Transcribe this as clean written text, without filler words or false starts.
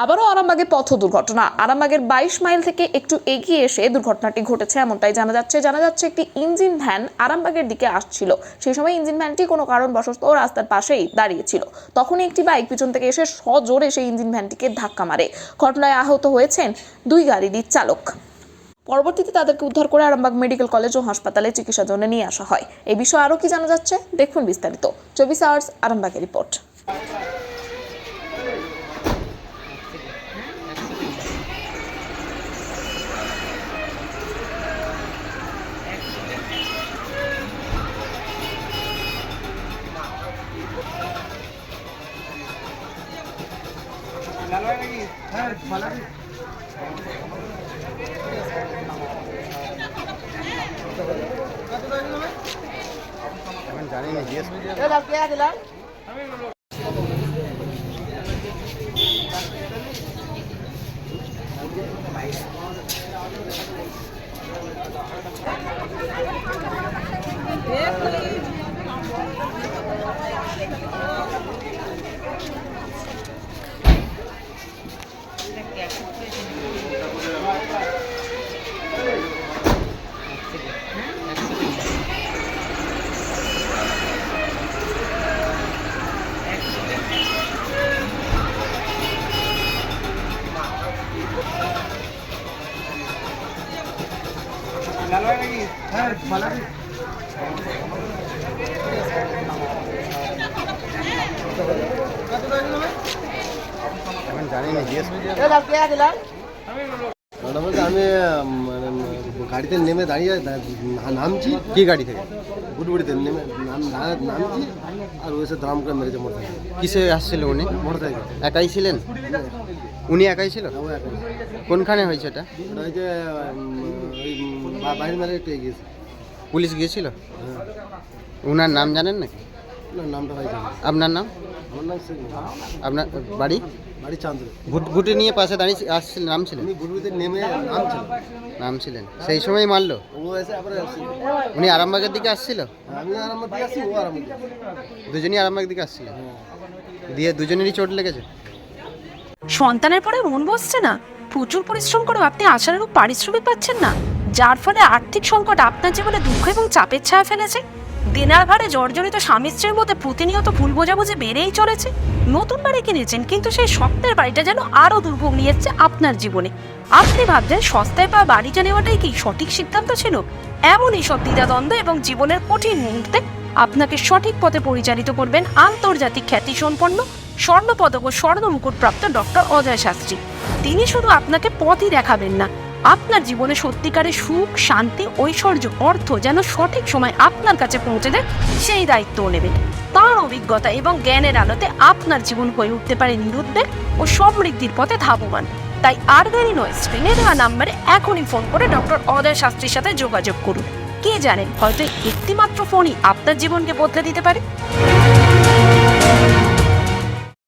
আবারও আরামবাগে পথ দুর্ঘটনা। আরামবাগের 22 মাইল থেকে একটু এগিয়ে এসে দুর্ঘটনাটি ঘটেছে এমনটাই জানা যাচ্ছে একটি ইঞ্জিন ভ্যান আরামবাগের দিকে আসছিল। সেই সময় ইঞ্জিন ভ্যানটি কোনো কারণবশত রাস্তার পাশেই দাঁড়িয়েছিল। তখনই একটি বাইক পিছন থেকে এসে সজোরে সেই ইঞ্জিন ভ্যানটিকে ধাক্কা মারে। ঘটনায় আহত হয়েছেন দুই গাড়ির চালক। পরবর্তীতে তাদেরকে উদ্ধার করে আরামবাগ মেডিকেল কলেজ ও হাসপাতালে চিকিৎসার জন্য নিয়ে আসা হয়। এই বিষয়ে আরও কি জানা যাচ্ছে দেখুন বিস্তারিত। 24 আওয়ার্স আরামবাগের রিপোর্ট। জানি না জিজ্ঞেস এখন জানি না জিজ্ঞেস বলতে আমি মানে গাড়িতে নেমে দাঁড়িয়ে নামছি। কি গাড়ি থেকে? বুটবুড়িতে নেমে নামছি আর ওই দাম করে মেরেছে মোটর সাইকেল। কিসে আসছিল উনি? Motor cycle. একাই ছিলেন? উনি একাই ছিল? ও একাই। কোনখানে হয়েছে এটা? ওটা হচ্ছে ওই বাইরে মেরে একটু এগিয়েছে। পুলিশ গিয়েছিল? হ্যাঁ। উনার নাম জানেন নাকি? না, নামটা হয়েছে। আপনার নাম? আমার নাম শেখ। আপনার বাড়ি? বাড়ি চাঁদুর। গুটি নিয়ে পাশে দাঁড়িয়ে আসছিলেন, নামছিলেন? আমি বুটবুড়িতে নেমে নামছিলেন, সেই সময় মারলো? ও এসে আবার আসছিল। উনি আরামবাগের দিকে আসছিল? আমি আর আমার দিকে আসছি, ও আর আমার দিকে। দুজনই আরামবাগের দিকে আসছিল? হ্যাঁ। দিয়ে দুজনেরই চোট লেগেছে? সন্তানের পরে মন বসছে না, প্রচুর পরিশ্রম করেও আপনি আশানুরূপ পারিশ্রমিক পাচ্ছেন না, যার ফলে আর্থিক সংকট আপনার জীবনে দুঃখ এবং চাপের ছায়া ফেলেছে। দেনার ভারে জর্জরিত স্বামী স্ত্রীর মধ্যে প্রতিনিয়ত ভুল বোঝাবুঝি বেড়েই চলেছে। নতুন বাড়ি কিনেছেন, কিন্তু সেই স্বপ্নের বাড়িটা যেন আরও দুর্ভোগ নিয়ে এসছে আপনার জীবনে। আপনি ভাবছেন সস্তায় পাওয়া বাড়িটা নেওয়াটাই কি সঠিক সিদ্ধান্ত ছিল? এমনই সব দ্বিধাদ্বন্দ্ব এবং জীবনের কঠিন মুহূর্তে আপনাকে সঠিক পথে পরিচালিত করবেন আন্তর্জাতিক খ্যাতিসম্পন্ন স্বর্ণপদক ও স্বর্ণ মুকুটপ্রাপ্ত ডক্টর অজয় শাস্ত্রী। তিনি শুধু আপনাকে পথই দেখাবেন না, আপনার জীবনে সত্যিকারের সুখ, শান্তি, ঐশ্বর্য, অর্থ যেন সঠিক সময় আপনার কাছে পৌঁছে দেয় সেই দায়িত্বও নেবেন। তাঁর অভিজ্ঞতা এবং জ্ঞানের আলোতে আপনার জীবন হয়ে উঠতে পারে নিরুদ্বেগ ও সমৃদ্ধির পথে ধাবমান। তাই আর দেরি নয়, স্ক্রিনে দেওয়া নাম্বারে এখনই ফোন করে ডক্টর অজয় শাস্ত্রীর সাথে যোগাযোগ করুন। কে জানেন, হয়তো একটি মাত্র ফোনই আপনার জীবনকে বদলে দিতে পারে।